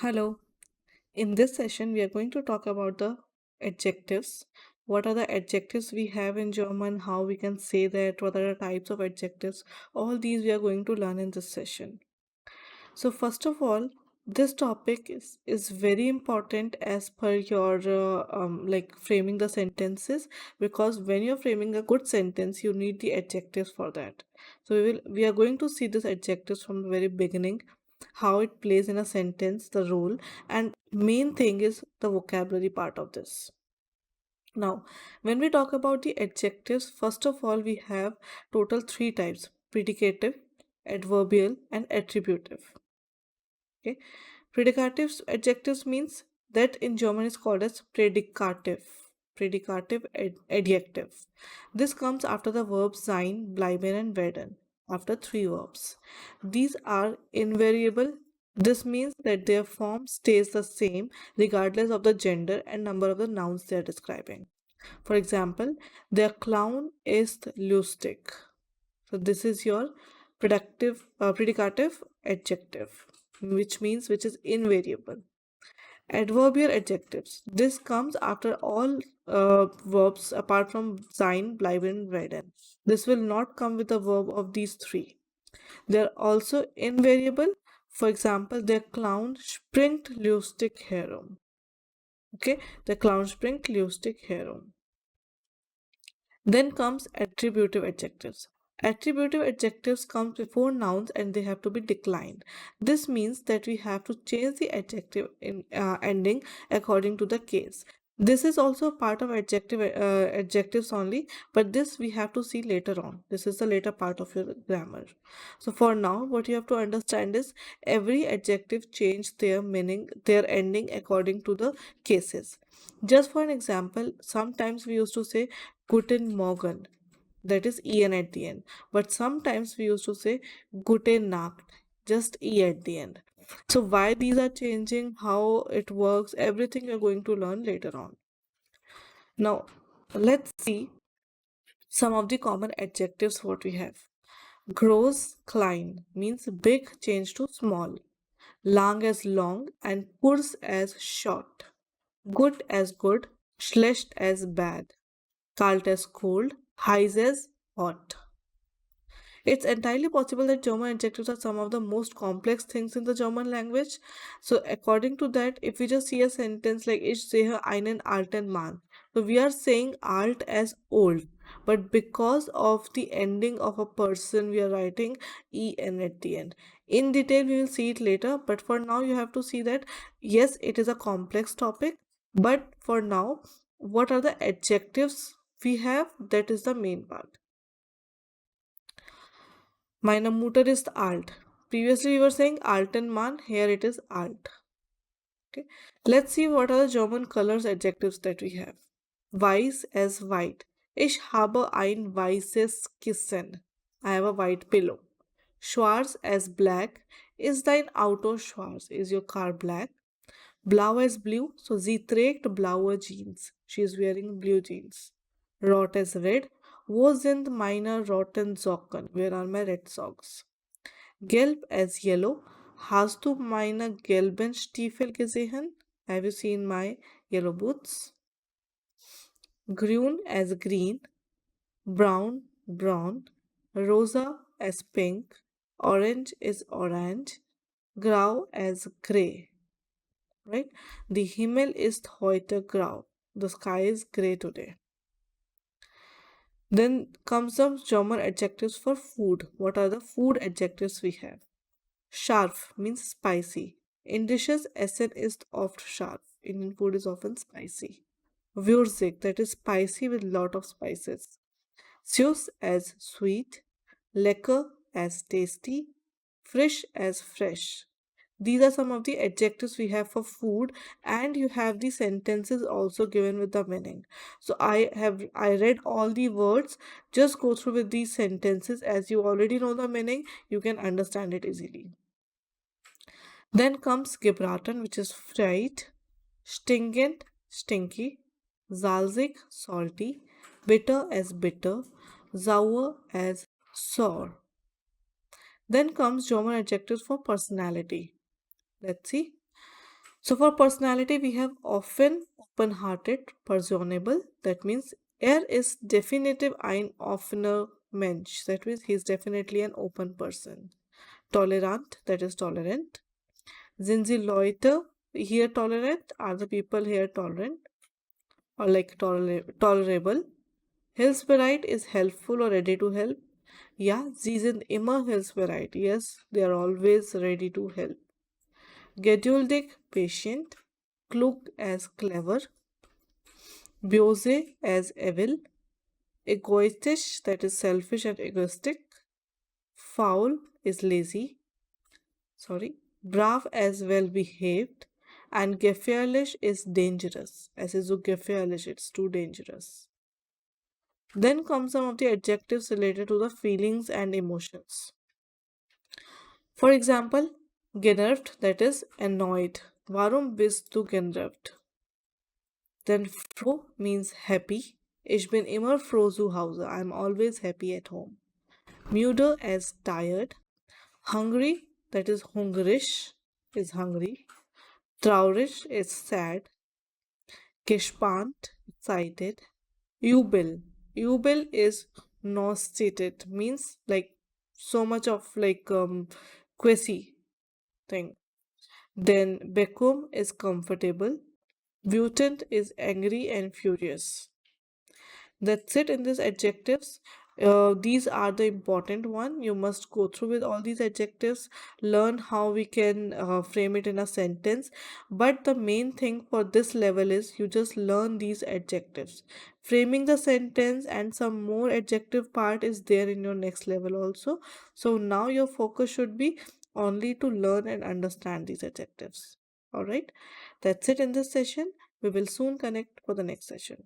Hello. In this session, we are going to talk about the adjectives. What are the adjectives we have in German? How we can say that? What are the types of adjectives? All these we are going to learn in this session. So, first of all, this topic is very important as per your like framing the sentences, because when you're framing a good sentence, you need the adjectives for that. So we are going to see this adjectives from the very beginning, how it plays in a sentence, the role, and main thing is the vocabulary part of this. Now, when we talk about the adjectives, first of all, we have total three types: predicative, adverbial, and attributive. Okay, predicative adjectives means that in German is called as predicative. Adjective. This comes after the verbs sein, bleiben, and werden. After three verbs, these are invariable. This means that their form stays the same regardless of the gender and number of the nouns they are describing. For example, their clown is lustig. So this is your predicative adjective, which is invariable. Adverbial adjectives. This comes after all verbs apart from sein, bleiben, werden. This will not come with a verb of these three. They are also invariable. For example, der Clown springt lustig herum. Okay, the clown springt lustig herum. Then comes attributive adjectives. Attributive adjectives come before nouns and they have to be declined. This means that we have to change the adjective in ending according to the case. This is also part of adjectives only, but this we have to see later on. This is the later part of your grammar. So for now, what you have to understand is every adjective change their meaning, their ending according to the cases. Just for an example, sometimes we used to say Guten Morgen, that is en at the end. But sometimes we used to say Gute Nacht, just e at the end. So why these are changing, how it works, everything you're going to learn later on. Now, let's see some of the common adjectives what we have. Groß, klein means big change to small. Lang as long and kurz as short. Good as good, schlecht as bad. Kalt as cold, heiß as hot. It's entirely possible that German adjectives are some of the most complex things in the German language. So, according to that, if we just see a sentence like Ich sehe einen alten Mann, so we are saying alt as old, but because of the ending of a person, we are writing en at the end. In detail, we will see it later, but for now, you have to see that yes, it is a complex topic, but for now, what are the adjectives we have? That is the main part. Meine Mutter ist alt. Previously we were saying alten Mann, here it is alt. Okay. Let's see what are the German colors adjectives that we have. Weiß as white. Ich habe ein weißes Kissen. I have a white pillow. Schwarz as black. Ist dein Auto schwarz? Is your car black? Blau as blue. So sie trägt blaue Jeans. She is wearing blue jeans. Rot as red. Wo sind meine roten Socken? Where are my red socks? Gelb as yellow. Hast du meine gelben Stiefel gesehen? Have you seen my yellow boots? Grün as green. Brown, brown. Rosa as pink. Orange is orange. Grau as grey. Right? The Himmel ist heute grau. The sky is grey today. Then comes the German adjectives for food. What are the food adjectives we have? Scharf means spicy. In dishes, Essen is oft scharf. Indian food is often spicy. Würzig, that is spicy with lot of spices. Süß as sweet. Lecker as tasty. Frisch as fresh. These are some of the adjectives we have for food, and you have the sentences also given with the meaning. So I read all the words. Just go through with these sentences. As you already know the meaning, you can understand it easily. Then comes gebraten, which is fried, stingend, stinky, salzig, salty, bitter as bitter, sauer as sour. Then comes German adjectives for personality. Let's see. So for personality, we have often open-hearted, personable. That means er is definitiv ein offener Mensch. That means he's definitely an open person. Tolerant, that is tolerant. Sind sie Leute here tolerant? Are the people here tolerant or like tolerable? Hilfsbereit is helpful or ready to help. Yeah, sie sind immer hilfsbereit. Yes, they are always ready to help. Geduldig, patient. Klug as clever. Böse as evil. Egoistisch, that is selfish and egoistic. Foul is lazy. Sorry. Brav as well behaved. And gefährlich is dangerous. As is so gefährlich, it's too dangerous. Then come some of the adjectives related to the feelings and emotions. For example, genervt, that is annoyed. Warum bist du genervt? Then froh means happy. Ich bin immer froh zu Hause. I'm always happy at home. Müde as tired. Hungry, that is hungrisch, is hungry. Traurig is sad. Gespannt, excited. Jubel. Jubel is nauseated, means like so much of like quasi thing. Then Beckum is comfortable. Mutant is angry and furious. That's it in these adjectives. These are the important one. You must go through with all these adjectives, learn how we can frame it in a sentence. But the main thing for this level is you just learn these adjectives. Framing the sentence and some more adjective part is there in your next level also. So now your focus should be only to learn and understand these adjectives. All right, that's it in this session. We will soon connect for the next session.